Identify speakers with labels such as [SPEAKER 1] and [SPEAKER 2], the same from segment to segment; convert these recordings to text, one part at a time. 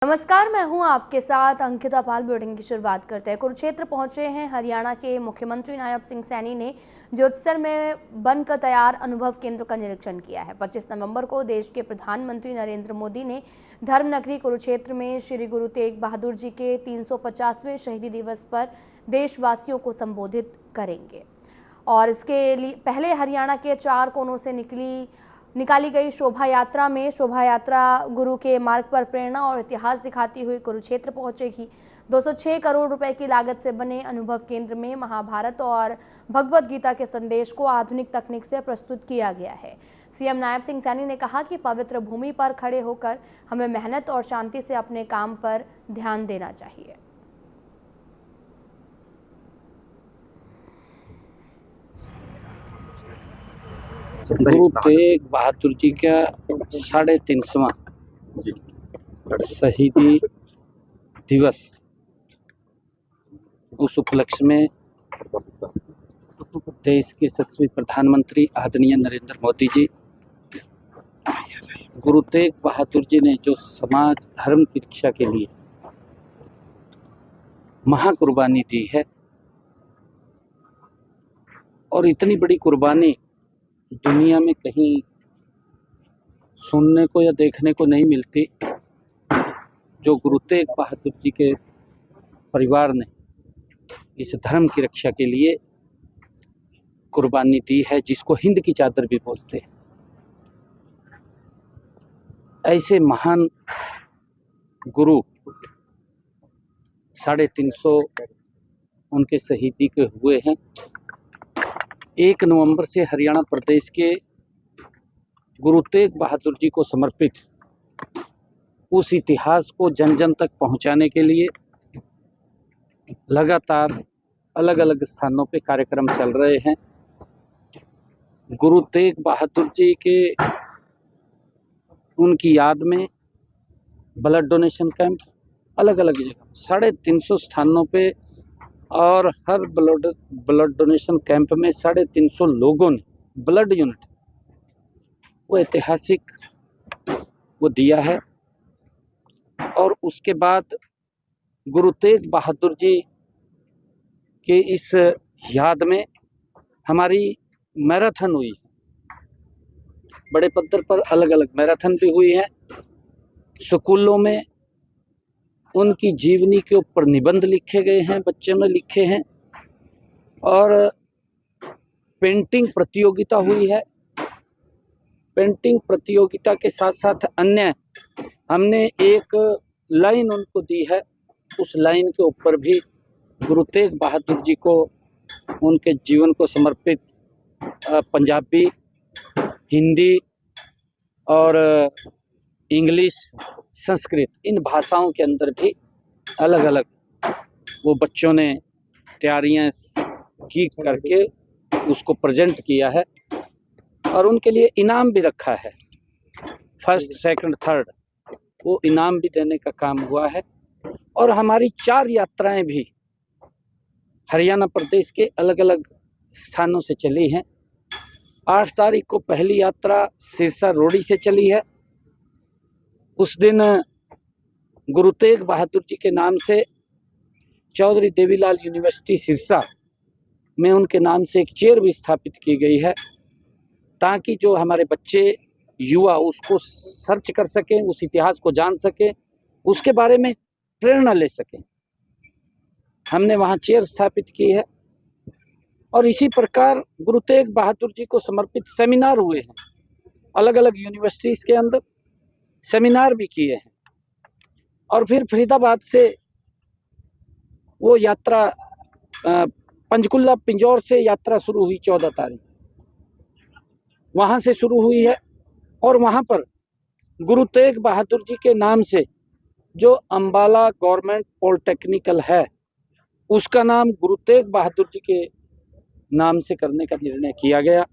[SPEAKER 1] नमस्कार, मैं हूं आपके साथ अंकिता पाल। बुलेटिन की शुरुआत करते हैं। कुरुक्षेत्र पहुंचे हैं हरियाणा के मुख्यमंत्री नायब सिंह सैनी ने ज्योतिसर में बनकर तैयार अनुभव केंद्र का निरीक्षण किया है। 25 नवंबर को देश के प्रधानमंत्री नरेंद्र मोदी ने धर्मनगरी कुरुक्षेत्र में श्री गुरु तेग बहादुर जी के 350वें शहीदी दिवस पर देशवासियों को संबोधित करेंगे और इसके लिए पहले हरियाणा के 4 कोनों से निकाली गई शोभा यात्रा में शोभा यात्रा गुरु के मार्ग पर प्रेरणा और इतिहास दिखाती हुई कुरुक्षेत्र पहुंचेगी। 206 करोड़ रुपए की लागत से बने अनुभव केंद्र में महाभारत और भगवत गीता के संदेश को आधुनिक तकनीक से प्रस्तुत किया गया है। सीएम नायब सिंह सैनी ने कहा कि पवित्र भूमि पर खड़े होकर हमें मेहनत और शांति से अपने काम पर ध्यान देना चाहिए।
[SPEAKER 2] गुरु तेग बहादुर जी का 350वां शहीदी दिवस, उस उपलक्ष्य में देश के यशस्वी प्रधानमंत्री आदरणीय नरेंद्र मोदी जी, गुरु तेग बहादुर जी ने जो समाज धर्म की रक्षा के लिए महाकुर्बानी दी है और इतनी बड़ी कुर्बानी दुनिया में कहीं सुनने को या देखने को नहीं मिलती, जो गुरु तेग बहादुर जी के परिवार ने इस धर्म की रक्षा के लिए कुर्बानी दी है, जिसको हिंद की चादर भी बोलते हैं। ऐसे महान गुरु 350 उनके शहीदी के हुए हैं। 1 नवंबर से हरियाणा प्रदेश के गुरु तेग बहादुर जी को समर्पित उस इतिहास को जन जन तक पहुंचाने के लिए लगातार अलग अलग स्थानों पे कार्यक्रम चल रहे हैं। गुरु तेग बहादुर जी के उनकी याद में ब्लड डोनेशन कैंप अलग अलग जगह 350 स्थानों पे, और हर ब्लड डोनेशन कैंप में 350 लोगों ने ब्लड यूनिट वो ऐतिहासिक वो दिया है। और उसके बाद गुरु तेग बहादुर जी के इस याद में हमारी मैराथन हुई, बड़े पद्धर पर अलग अलग मैराथन भी हुई है। स्कूलों में उनकी जीवनी के ऊपर निबंध लिखे गए हैं, बच्चों ने लिखे हैं, और पेंटिंग प्रतियोगिता हुई है। पेंटिंग प्रतियोगिता के साथ साथ अन्य हमने एक लाइन उनको दी है, उस लाइन के ऊपर भी गुरु तेग बहादुर जी को उनके जीवन को समर्पित पंजाबी, हिंदी और इंग्लिश, संस्कृत, इन भाषाओं के अंदर भी अलग अलग वो बच्चों ने तैयारियां की करके उसको प्रेजेंट किया है, और उनके लिए इनाम भी रखा है। फर्स्ट, सेकंड, थर्ड वो इनाम भी देने का काम हुआ है। और हमारी 4 यात्राएं भी हरियाणा प्रदेश के अलग अलग स्थानों से चली हैं। 8 तारीख को पहली यात्रा सिरसा रोडी से चली है। उस दिन गुरु तेग बहादुर जी के नाम से चौधरी देवीलाल यूनिवर्सिटी सिरसा में उनके नाम से एक चेयर भी स्थापित की गई है, ताकि जो हमारे बच्चे युवा उसको सर्च कर सकें, उस इतिहास को जान सकें, उसके बारे में प्रेरणा ले सकें। हमने वहाँ चेयर स्थापित की है। और इसी प्रकार गुरु तेग बहादुर जी को समर्पित सेमिनार हुए हैं, अलग अलग यूनिवर्सिटीज के अंदर सेमिनार भी किए हैं। और फिर फरीदाबाद से वो यात्रा पंचकुला पिंजौर से यात्रा शुरू हुई 14 तारीख, वहाँ से शुरू हुई है। और वहाँ पर गुरु तेग बहादुर जी के नाम से जो अंबाला गवर्नमेंट पॉलिटेक्निकल है, उसका नाम गुरु तेग बहादुर जी के नाम से करने का निर्णय किया गया।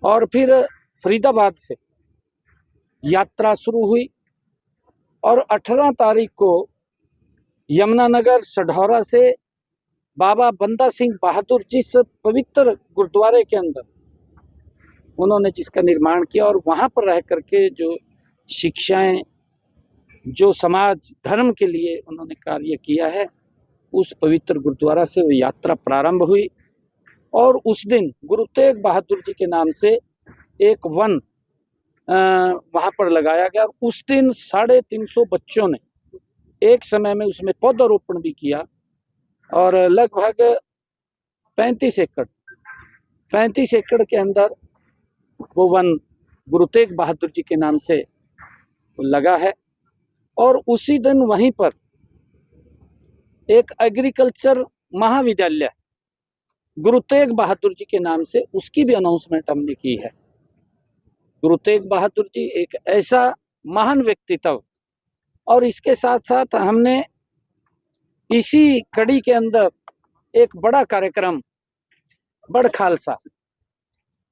[SPEAKER 2] और फिर फरीदाबाद से यात्रा शुरू हुई, और 18 तारीख को यमुनानगर सढौरा से बाबा बंदा सिंह बहादुर जिस पवित्र गुरुद्वारे के अंदर उन्होंने जिसका निर्माण किया, और वहाँ पर रह करके जो शिक्षाएं जो समाज धर्म के लिए उन्होंने कार्य किया है, उस पवित्र गुरुद्वारा से वो यात्रा प्रारंभ हुई और उस दिन गुरु तेग बहादुर जी के नाम से एक वन वहाँ पर लगाया गया। उस दिन 350 बच्चों ने एक समय में उसमें पौधारोपण भी किया और लगभग 35 एकड़ के अंदर वो वन गुरु तेग बहादुर जी के नाम से लगा है। और उसी दिन वहीं पर एक एग्रीकल्चर महाविद्यालय गुरु तेग बहादुर जी के नाम से, उसकी भी अनाउंसमेंट हमने की है। गुरु तेग बहादुर जी एक ऐसा महान व्यक्तित्व, और इसके साथ साथ हमने इसी कड़ी के अंदर एक बड़ा कार्यक्रम बड़ खालसा,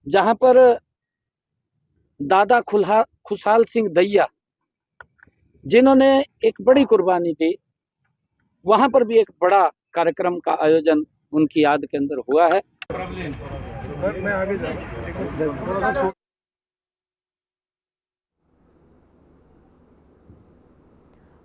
[SPEAKER 2] जहां पर दादा खुशहाल सिंह दैया जिन्होंने एक बड़ी कुर्बानी दी, वहां पर भी एक बड़ा कार्यक्रम का आयोजन उनकी याद के अंदर हुआ है।
[SPEAKER 3] मैं आगे जाऊँ।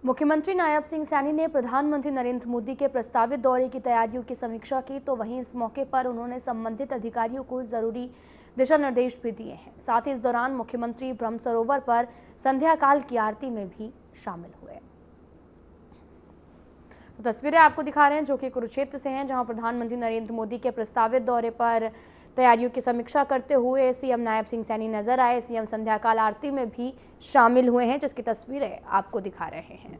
[SPEAKER 1] मुख्यमंत्री नायब सिंह सैनी ने प्रधानमंत्री नरेंद्र मोदी के प्रस्तावित दौरे की तैयारियों की समीक्षा की, तो वहीं इस मौके पर उन्होंने संबंधित अधिकारियों को जरूरी दिशा निर्देश भी दिए हैं। साथ ही इस दौरान मुख्यमंत्री ब्रह्म सरोवर पर संध्या काल की आरती में भी शामिल हुए। तो तस्वीरें आपको दिखा रहे हैं जो कि कुरुक्षेत्र से हैं, जहां प्रधानमंत्री नरेंद्र मोदी के प्रस्तावित दौरे पर तैयारियों की समीक्षा करते हुए सीएम नायब सिंह सैनी नजर आए। सीएम संध्या काल आरती में भी शामिल हुए हैं, जिसकी तस्वीरें आपको दिखा रहे हैं।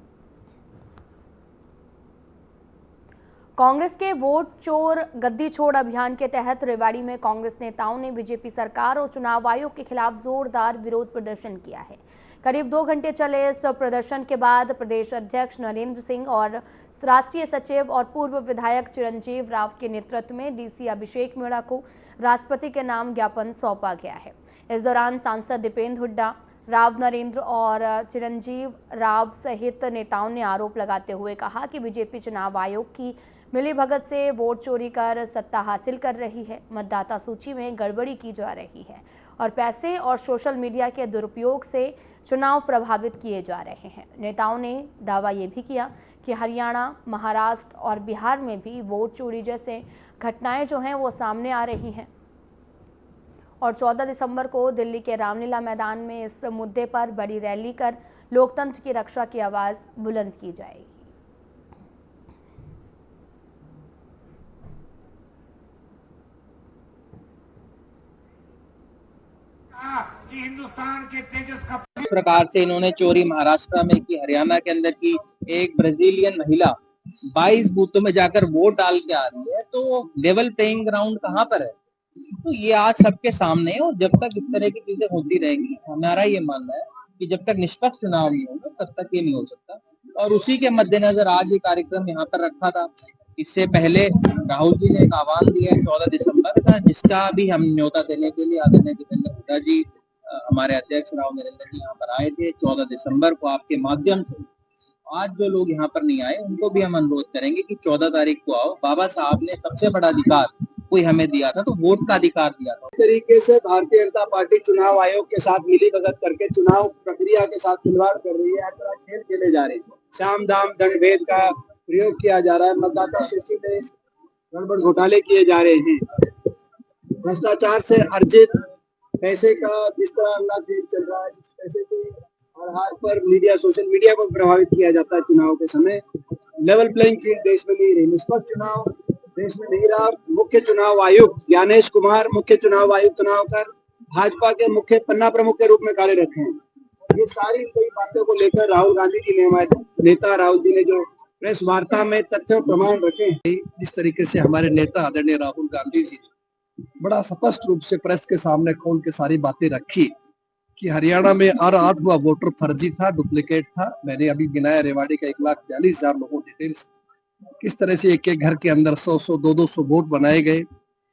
[SPEAKER 1] कांग्रेस के वोट चोर गद्दी छोड़ अभियान के तहत रेवाड़ी में कांग्रेस नेताओं ने बीजेपी सरकार और चुनाव आयोग के खिलाफ जोरदार विरोध प्रदर्शन किया है। करीब 2 घंटे चले इस प्रदर्शन के बाद प्रदेश अध्यक्ष नरेंद्र सिंह और राष्ट्रीय सचिव और पूर्व विधायक चिरंजीव राव के नेतृत्व में डीसी अभिषेक मीणा को राष्ट्रपति के नाम ज्ञापन सौंपा गया है। इस दौरान सांसद दीपेंद्र हुड्डा, राव नरेंद्र और चिरंजीव राव सहित नेताओं ने आरोप लगाते हुए कहा कि बीजेपी चुनाव आयोग की मिलीभगत से वोट चोरी कर सत्ता हासिल कर रही है, मतदाता सूची में गड़बड़ी की जा रही है और पैसे और सोशल मीडिया के दुरुपयोग से चुनाव प्रभावित किए जा रहे हैं। नेताओं ने दावा ये भी किया कि हरियाणा, महाराष्ट्र और बिहार में भी वोट चोरी जैसे घटनाएं जो हैं वो सामने आ रही हैं और 14 दिसंबर को दिल्ली के रामलीला मैदान में इस मुद्दे पर बड़ी रैली कर लोकतंत्र की रक्षा की आवाज बुलंद की जाएगी।
[SPEAKER 4] कि हिंदुस्तान के तेजस का
[SPEAKER 5] इस प्रकार से इन्होंने चोरी महाराष्ट्र में की, हरियाणा के अंदर की। एक ब्राजीलियन महिला 22 बूथों में जाकर वोट डाल के आ रही है, तो लेवल प्लेइंग ग्राउंड कहाँ पर है? तो ये आज सबके सामने है और जब तक इस तरह की चीजें होती रहेंगी, हमारा ये मानना है कि जब तक निष्पक्ष चुनाव नहीं होगा तब तक ये नहीं हो सकता। और उसी के मद्देनजर आज ये कार्यक्रम यहाँ पर रखा था। इससे पहले राहुल जी ने एक आह्वान दिया है 14 दिसंबर का, जिसका भी हम न्योता देने के लिए आदरणीय दीपेंद्र हुड्डा जी, हमारे अध्यक्ष राव नरेंद्र जी यहाँ पर आए थे 14 दिसंबर को। आपके माध्यम से आज जो लोग यहाँ पर नहीं आए उनको भी हम अनुरोध करेंगे कि 14 तारीख को आओ। बाबा साहब ने सबसे बड़ा अधिकार कोई हमें दिया था, तो वोट का अधिकार दिया था।
[SPEAKER 6] इस तरीके से भारतीय जनता पार्टी चुनाव आयोग के साथ मिलीभगत करके चुनाव प्रक्रिया के साथ खिलवाड़ कर रही है, तरह खेल खेले जा रहे हैं। साम दाम दंड भेद का प्रयोग किया जा रहा है, मतदाता सूची में गड़बड़ घोटाले किए जा रहे हैं, भ्रष्टाचार से अर्जित पैसे का जिस तरह अंधा खेल चल रहा है, जिस पैसे के आधार पर मीडिया, सोशल मीडिया को प्रभावित किया जाता है चुनाव के समय। लेवल प्लेइंग फील्ड देश में नहीं रही, निष्पक्ष चुनाव देश में नहीं रहा। मुख्य चुनाव आयुक्त ज्ञानेश कुमार मुख्य चुनाव आयुक्त न होकर भाजपा के मुख्य पन्ना प्रमुख के रूप में कार्यरत हैं। ये सारी कई बातों को लेकर राहुल गांधी जी ने, हमारे नेता राहुल जी ने जो प्रेस वार्ता में तथ्य प्रमाण रखे हैं,
[SPEAKER 3] जिस तरीके से हमारे नेता आदरणीय राहुल गांधी जी बड़ा स्पष्ट रूप से प्रेस के सामने खोल के सारी बातें रखी कि हरियाणा में हर 8 हुआ वोटर फर्जी था, डुप्लीकेट था। मैंने अभी गिनाया रेवाड़ी का 1,42,000 लोगों डिटेल्स, किस तरह से एक एक घर के अंदर 100-100, 200 वोट बनाए गए,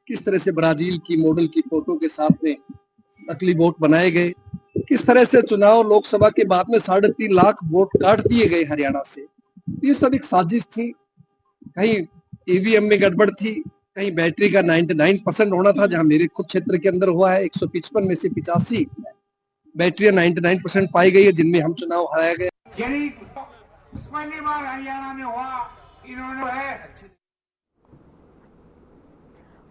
[SPEAKER 3] किस तरह से ब्राजील की मॉडल की फोटो के साथ में नकली वोट बनाए गए, किस तरह से चुनाव लोकसभा के बाद में 3.5 लाख वोट काट दिए गए हरियाणा से। ये सब एक साजिश थी। कहीं ईवीएम में गड़बड़ थी, कहीं बैटरी का 99% होना था, जहां मेरे खुद क्षेत्र के अंदर हुआ है 155 में से 85 बैटरियां 99% पाई गई है, जिनमें हम चुनाव हारा गए।
[SPEAKER 4] यानी पहली बार हरियाणा में हुआ, इन्होंने है।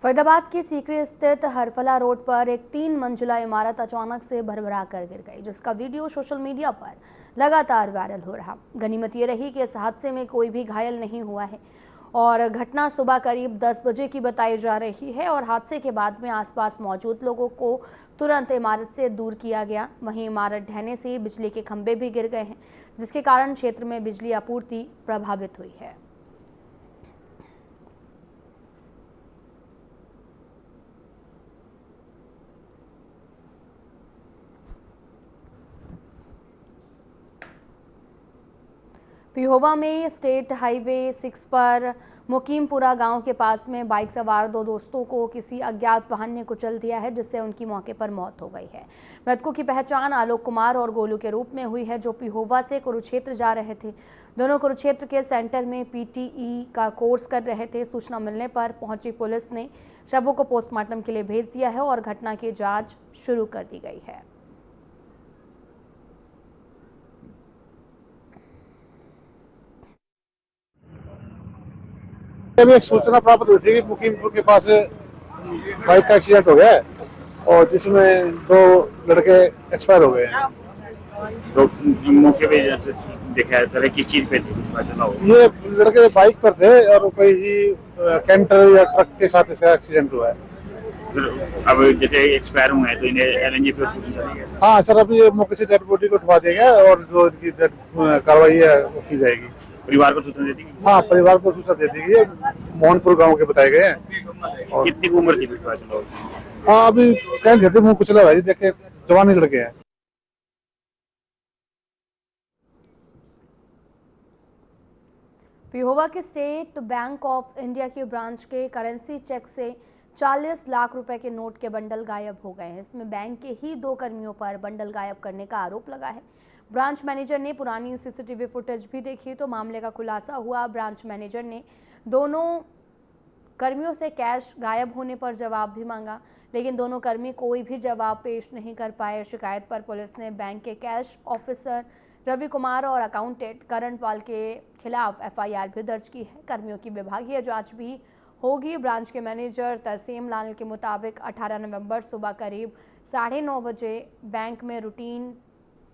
[SPEAKER 1] फरीदाबाद के सीकरी स्थित हरफला रोड पर एक 3 मंजिला इमारत अचानक से भरभरा कर गिर गई, जिसका वीडियो सोशल मीडिया पर लगातार वायरल हो रहा। गनीमत ये रही कि इस हादसे में कोई भी घायल नहीं हुआ है और घटना सुबह करीब 10 बजे की बताई जा रही है और हादसे के बाद में आसपास मौजूद लोगों को तुरंत इमारत से दूर किया गया। वहीं इमारत ढहने से बिजली के खंभे भी गिर गए हैं, जिसके कारण क्षेत्र में बिजली आपूर्ति प्रभावित हुई है। पिहोवा में स्टेट हाईवे 6 पर मुकीमपुरा गांव के पास में बाइक सवार 2 दोस्तों को किसी अज्ञात वाहन ने कुचल दिया है, जिससे उनकी मौके पर मौत हो गई है। मृतकों की पहचान आलोक कुमार और गोलू के रूप में हुई है, जो पिहोवा से कुरुक्षेत्र जा रहे थे। दोनों कुरुक्षेत्र के सेंटर में पीटीई का कोर्स कर रहे थे। सूचना मिलने पर पहुंची पुलिस ने शवों को पोस्टमार्टम के लिए भेज दिया है और घटना की जाँच शुरू कर दी गई है।
[SPEAKER 7] अभी एक सूचना प्राप्त हुई थी कि मुकीमपुर के पास बाइक का एक्सीडेंट हो गया है और जिसमें 2 लड़के एक्सपायर हो गए हैं।
[SPEAKER 8] तो मौके पे देखा सर किस चीज पे थे?
[SPEAKER 7] ये लड़के बाइक पर थे और कोई ही कैंटर या ट्रक के साथ इसका एक्सीडेंट हुआ है।
[SPEAKER 8] अब जैसे एक्सपायर हुए हैं तो इन्हें एलएनजी पे चलेंगे?
[SPEAKER 7] हाँ सर, अभी ये मौके से डेड बॉडी को उठवा दिया गया और जो इनकी कार्रवाई है वो की जाएगी।
[SPEAKER 8] परिवार को सूचना दे दी?
[SPEAKER 7] हाँ, परिवार को सूचना दे दी गई है। मोहनपुर गांव के बताए गए हैं।
[SPEAKER 8] और कितनी उम्र थी?
[SPEAKER 7] हाँ, अभी कहीं थे मुँह कुचला भाई, देखे जवानी लड़के हैं।
[SPEAKER 1] पिहोवा के स्टेट बैंक ऑफ इंडिया की ब्रांच के करेंसी चेक से 40 लाख रुपए के नोट के बंडल गायब हो गए हैं। इसमें बैंक के ही 2 कर्मियों पर बंडल गायब करने का आरोप लगा है। ब्रांच मैनेजर ने पुरानी सीसीटीवी फुटेज भी देखी तो मामले का खुलासा हुआ। ब्रांच मैनेजर ने दोनों कर्मियों से कैश गायब होने पर जवाब भी मांगा, लेकिन दोनों कर्मी कोई भी जवाब पेश नहीं कर पाए। शिकायत पर पुलिस ने बैंक के कैश ऑफिसर रवि कुमार और अकाउंटेंट करण पाल के खिलाफ एफआईआर भी दर्ज की है। कर्मियों की विभागीय जांच भी होगी। ब्रांच के मैनेजर तरसेम लाल के मुताबिक 18 नवंबर सुबह करीब 9:30 बजे बैंक में रूटीन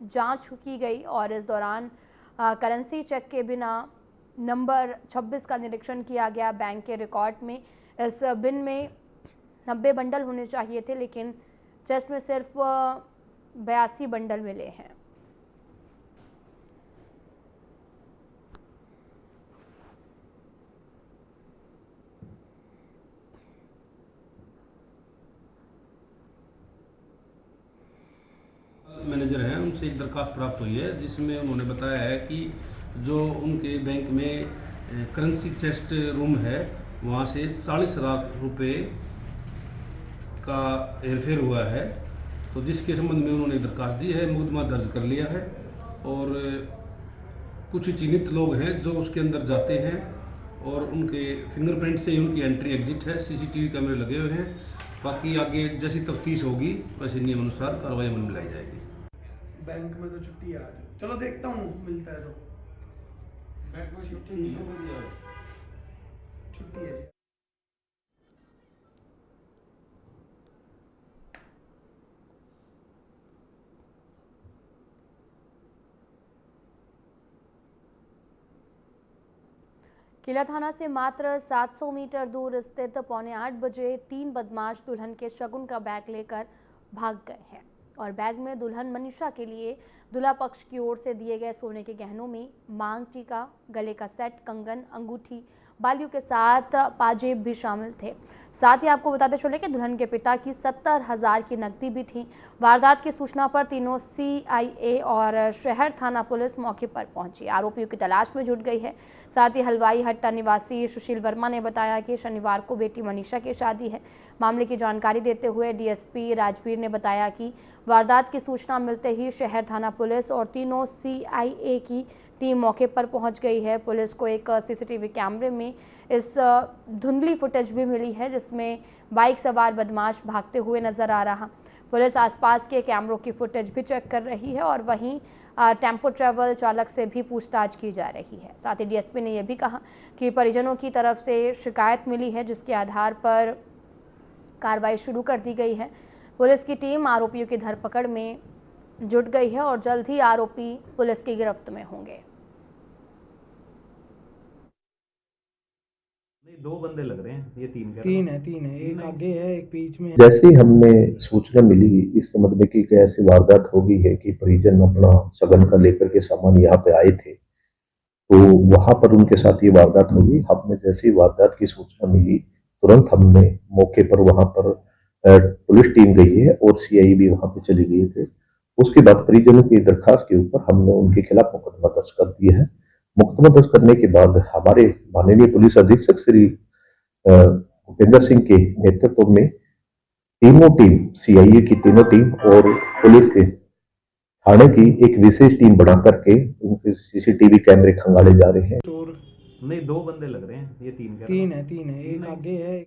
[SPEAKER 1] जांच की गई और इस दौरान करेंसी चेक के बिना नंबर 26 का निरीक्षण किया गया। बैंक के रिकॉर्ड में इस बिन में 90 बंडल होने चाहिए थे, लेकिन चेस्ट में सिर्फ 82 बंडल मिले हैं।
[SPEAKER 9] मैनेजर हैं, उनसे एक दरखास्त प्राप्त हुई है जिसमें उन्होंने बताया है कि जो उनके बैंक में करेंसी चेस्ट रूम है वहाँ से 40 लाख रुपए का हेरफेर हुआ है। तो जिसके संबंध में उन्होंने दरखास्त दी है, मुकदमा दर्ज कर लिया है और कुछ चिन्हित लोग हैं जो उसके अंदर जाते हैं और उनके फिंगरप्रिंट से ही उनकी एंट्री एग्जिट है। सीसीटीवी कैमरे लगे हुए हैं। बाकी आगे जैसी तफ्तीश होगी वैसे नियम अनुसार कार्रवाई अमल में लाई जाएगी।
[SPEAKER 10] बैंक में तो छुट्टी है आज, चलो देखता हूँ मिलता है तो। बैंक में छुट्टी है।
[SPEAKER 1] किला थाना से मात्र 700 मीटर दूर स्थित 7:45 बजे 3 बदमाश दुल्हन के शगुन का बैग लेकर भाग गए हैं और बैग में दुल्हन मनीषा के लिए दूल्हा पक्ष की ओर से दिए गए सोने के गहनों में मांग टीका, गले का सेट, कंगन, अंगूठी, बालियों के साथ पाजेब भी शामिल थे। साथ ही आपको बताते चले कि दुल्हन के पिता की 70,000 की नकदी भी थी। वारदात की सूचना पर तीनों सीआईए और शहर थाना पुलिस मौके पर पहुंची, आरोपियों की तलाश में जुट गई है। साथ ही हलवाई हट्टा निवासी सुशील वर्मा ने बताया कि शनिवार को बेटी मनीषा की शादी है। मामले की जानकारी देते हुए डीएसपी राजवीर ने बताया कि वारदात की सूचना मिलते ही शहर थाना पुलिस और तीनों सीआईए की टीम मौके पर पहुंच गई है। पुलिस को एक सीसीटीवी कैमरे में इस धुंधली फुटेज भी मिली है जिसमें बाइक सवार बदमाश भागते हुए नजर आ रहा। पुलिस आसपास के कैमरों की फुटेज भी चेक कर रही है और वहीं टेम्पो ट्रैवल चालक से भी पूछताछ की जा रही है। साथ ही डीएसपी ने यह भी कहा कि परिजनों की तरफ से शिकायत मिली है, जिसके आधार पर कार्रवाई शुरू कर दी गई है। पुलिस की टीम आरोपियों की धरपकड़ में जुट गई है और जल्द ही आरोपी पुलिस की गिरफ्त में होंगे।
[SPEAKER 11] दो बंदे लग रहे हैं, ये तीन
[SPEAKER 10] है, एक आगे है, एक बीच में।
[SPEAKER 12] जैसे ही हमने सूचना मिली इस संबंध में कि कैसे वारदात हो गई है कि परिजन अपना सगन का लेकर के सामान यहाँ पे आए थे, तो वहां पर उनके साथ ये वारदात हो गई। हमने जैसे ही वारदात की सूचना मिली तुरंत हमने मौके पर वहां पर पुलिस टीम गई है और सीआई भी वहां पे चली गई थे। उसके बाद परिजनों की दरखास्त के ऊपर हमने उनके खिलाफ मुकदमा दर्ज कर दिया है। मुकदमा दर्ज करने के बाद हमारे माननीय पुलिस अधीक्षक श्री भूपेंद्र सिंह के नेतृत्व में तीनों टीम, सीआईए की तीनों टीम और पुलिस के थाने की एक विशेष टीम बना करके उनके सीसीटीवी कैमरे खंगाले जा रहे हैं।
[SPEAKER 11] नहीं, दो बंदे लग रहे हैं, ये तीन
[SPEAKER 10] है, एक आगे है।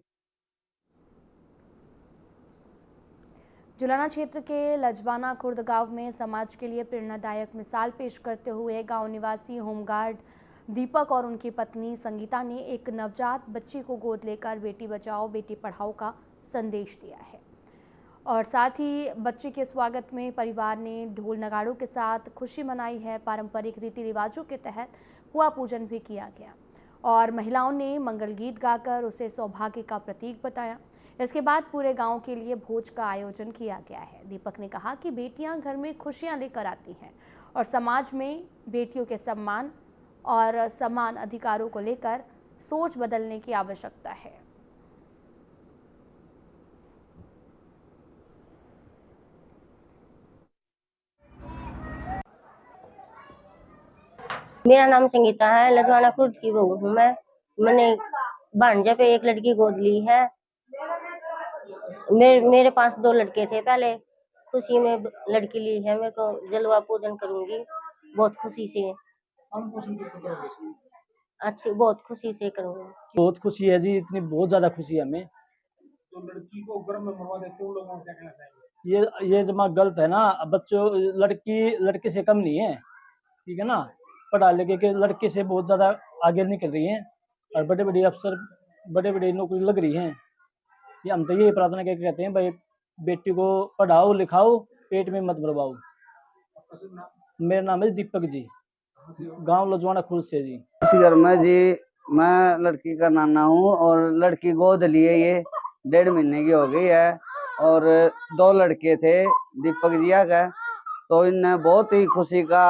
[SPEAKER 1] जुलाना क्षेत्र के लजवाना खुर्द गांव में समाज के लिए प्रेरणादायक मिसाल पेश करते हुए गांव निवासी होमगार्ड दीपक और उनकी पत्नी संगीता ने एक नवजात बच्ची को गोद लेकर बेटी बचाओ बेटी पढ़ाओ का संदेश दिया है और साथ ही बच्चे के स्वागत में परिवार ने ढोल नगाड़ों के साथ खुशी मनाई है। पारंपरिक रीति रिवाजों के तहत कुआ पूजन भी किया गया और महिलाओं ने मंगल गीत गाकर उसे सौभाग्य का प्रतीक बताया। इसके बाद पूरे गांव के लिए भोज का आयोजन किया गया है। दीपक ने कहा कि बेटियां घर में खुशियां लेकर आती हैं और समाज में बेटियों के सम्मान और समान अधिकारों को लेकर सोच बदलने की आवश्यकता है।
[SPEAKER 13] मेरा नाम संगीता है, लजवाना खुर्द की बहू हूँ मैं। मैंने भांजे पे एक लड़की गोद ली है। मेरे पास दो लड़के थे पहले, खुशी में लड़की ली है। मेरे को जलवा पूजन करूंगी बहुत खुशी से, अच्छी बहुत खुशी से करूंगी।
[SPEAKER 14] बहुत खुशी है जी, इतनी बहुत ज्यादा खुशी है हमें।
[SPEAKER 10] तो लड़की को गर्भ में मरवा देते उन लोगों को क्या कहना चाहिए?
[SPEAKER 14] ये जमा गलत है ना। बच्चों लड़की से कम नहीं है, ठीक है ना। पढ़ा लिखे के लड़के से बहुत ज्यादा आगे निकल रही हैं और बड़े बड़े अफसर, बड़े बड़े नौकरी लग रही हैं। ये हम तो यही प्रार्थना करके कहते हैं, भाई बेटी को पढ़ाओ लिखाओ, पेट में मत भरवाओ। मेरा नाम है दीपक जी, गांव लजवाना खुर्द से जी।
[SPEAKER 15] इस घर में जी मैं लड़की का नाना हूँ और लड़की गोद लिए ये 1.5 महीने की हो गई है और 2 लड़के थे दीपक जिया का। तो इनने बहुत ही खुशी का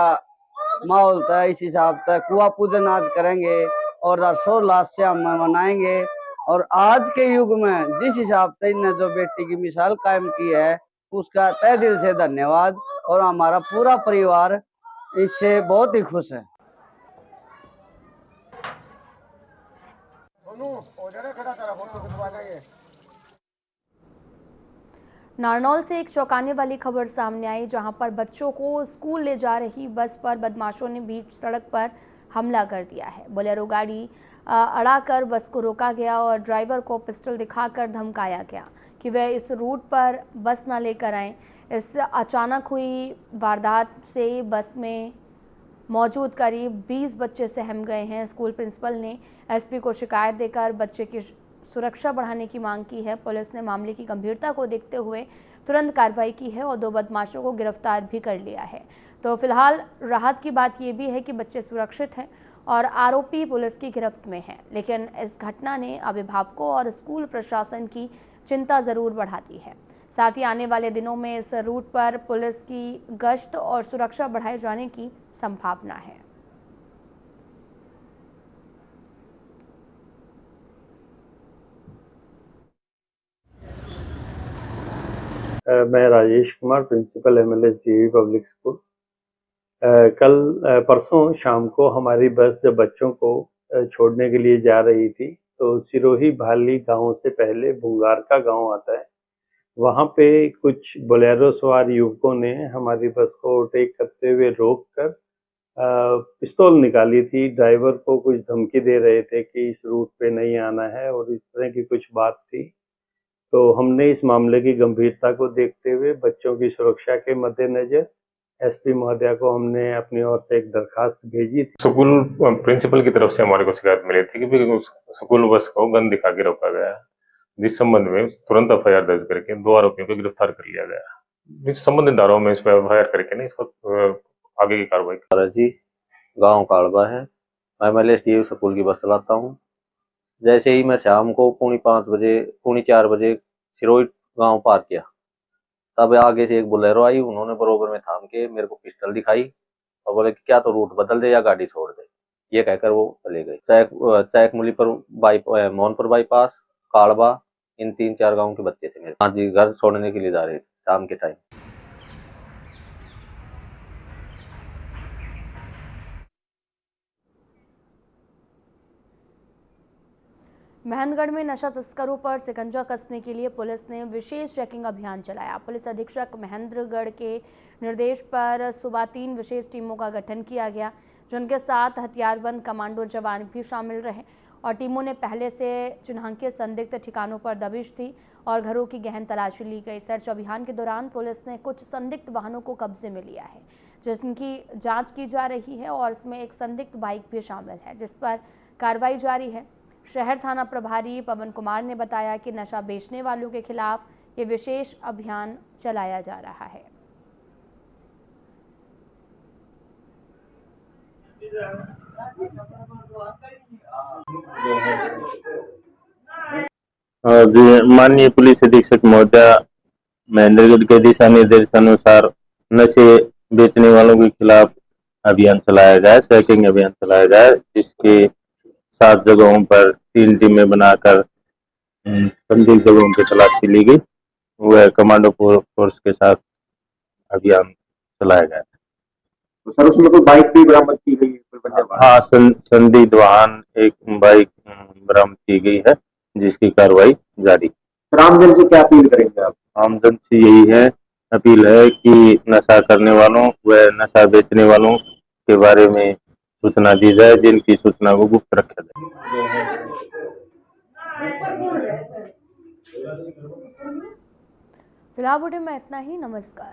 [SPEAKER 15] माहौल था। इस हिसाब से कुआ पूजन आज करेंगे और हर्षोल्लास से हम मनाएंगे। और आज के युग में जिस हिसाब से इनने जो बेटी की मिसाल कायम की है उसका तहे दिल से धन्यवाद और हमारा पूरा परिवार इससे बहुत ही खुश है।
[SPEAKER 1] नारनौल से एक चौंकाने वाली खबर सामने आई, जहां पर बच्चों को स्कूल ले जा रही बस पर बदमाशों ने बीच सड़क पर हमला कर दिया है। बोलेरो गाड़ी अड़ाकर बस को रोका गया और ड्राइवर को पिस्टल दिखाकर धमकाया गया कि वह इस रूट पर बस न लेकर आएं। इस अचानक हुई वारदात से बस में मौजूद करीब 20 बच्चे सहम गए हैं। स्कूल प्रिंसिपल ने एसपी को शिकायत देकर बच्चे की सुरक्षा बढ़ाने की मांग की है। पुलिस ने मामले की गंभीरता को देखते हुए तुरंत कार्रवाई की है और 2 बदमाशों को गिरफ्तार भी कर लिया है। तो फिलहाल राहत की बात यह भी है कि बच्चे सुरक्षित हैं और आरोपी पुलिस की गिरफ्त में है, लेकिन इस घटना ने अभिभावकों और स्कूल प्रशासन की चिंता जरूर बढ़ा दी है। साथ ही आने वाले दिनों में इस रूट पर पुलिस की गश्त और सुरक्षा बढ़ाए जाने की संभावना है।
[SPEAKER 16] मैं राजेश कुमार, प्रिंसिपल एमएलएस जीवी पब्लिक स्कूल। कल परसों शाम को हमारी बस जब बच्चों को छोड़ने के लिए जा रही थी तो सिरोही भाली गांव से पहले भुंगार का गांव आता है, वहां पे कुछ बोलेरो सवार युवकों ने हमारी बस को ओवरटेक करते हुए रोककर पिस्तौल निकाली थी। ड्राइवर को कुछ धमकी दे रहे थे कि इस रूट पे नहीं आना है और इस तरह की कुछ बात थी। तो हमने इस मामले की गंभीरता को देखते हुए बच्चों की सुरक्षा के मद्देनजर एसपी महोदया को हमने अपनी ओर से एक दरखास्त भेजी थी।
[SPEAKER 17] स्कूल प्रिंसिपल की तरफ से हमारे को शिकायत मिली थी कि उस स्कूल बस को गन दिखा के रोका गया, जिस संबंध में तुरंत एफआईआर दर्ज करके 2 आरोपियों को गिरफ्तार कर लिया गया। इस संबंधित धाराओं में इस पर एफआईआर करके ना इसको आगे की कार्रवाई।
[SPEAKER 18] जी गांव काड़बा है, मैं MLSDU स्कूल की बस चलाता हूँ। जैसे ही मैं शाम को 4 बजे सिरोही गांव पार किया, तब आगे से एक बोलेरो आई, उन्होंने बरोबर में थाम के मेरे को पिस्टल दिखाई और बोले कि क्या तो रूट बदल दे या गाड़ी छोड़ दे, ये कहकर वो चले गए। चैक मुली पर मोहनपुर बाईपास काड़बा, इन 3-4 गांव के बच्चे थे मेरे। हाँ जी, घर छोड़ने के लिए जा रहे थे शाम के टाइम।
[SPEAKER 1] महनगढ़ में नशा तस्करों पर शिकंजा कसने के लिए पुलिस ने विशेष चेकिंग अभियान चलाया। पुलिस अधीक्षक महेंद्रगढ़ के निर्देश पर सुबह 3 विशेष टीमों का गठन किया गया, जिनके साथ हथियारबंद कमांडो जवान भी शामिल रहे और टीमों ने पहले से चिन्हांकित संदिग्ध ठिकानों पर दबिश दी और घरों की गहन तलाशी ली गई। सर्च अभियान के दौरान पुलिस ने कुछ संदिग्ध वाहनों को कब्जे में लिया है, जिनकी जाँच की जा रही है और इसमें एक संदिग्ध बाइक भी शामिल है, जिस पर कार्रवाई जारी है। शहर थाना प्रभारी पवन कुमार ने बताया कि नशा बेचने वालों के खिलाफ ये विशेष अभियान चलाया जा रहा है।
[SPEAKER 17] माननीय पुलिस अधीक्षक महोदय महेंद्रगढ़ के दिशा निर्देशानुसार नशे बेचने वालों के खिलाफ अभियान चलाया जाए, चेकिंग अभियान चलाया जाए, जिसके 7 जगहों पर 3 टीमें बनाकर संदिग्ध जगहों की तलाशी ली गई। वह कमांडो फोर्स के साथ अभियान चलाया गया।
[SPEAKER 19] तो सर उसमें कोई बाइक भी बरामद की गई है?
[SPEAKER 17] हाँ, संदिग्ध वाहन एक बाइक बरामद की गई है, जिसकी कार्रवाई जारी।
[SPEAKER 19] आमजन से क्या अपील करेंगे आप?
[SPEAKER 17] आमजन से यही है अपील है कि नशा करने वालों व नशा बेचने वालों के बारे में सूचना दी जाए, जिनकी सूचना को गुप्त रखा जाए।
[SPEAKER 1] फिलहाल बुलेटिन में इतना ही। नमस्कार।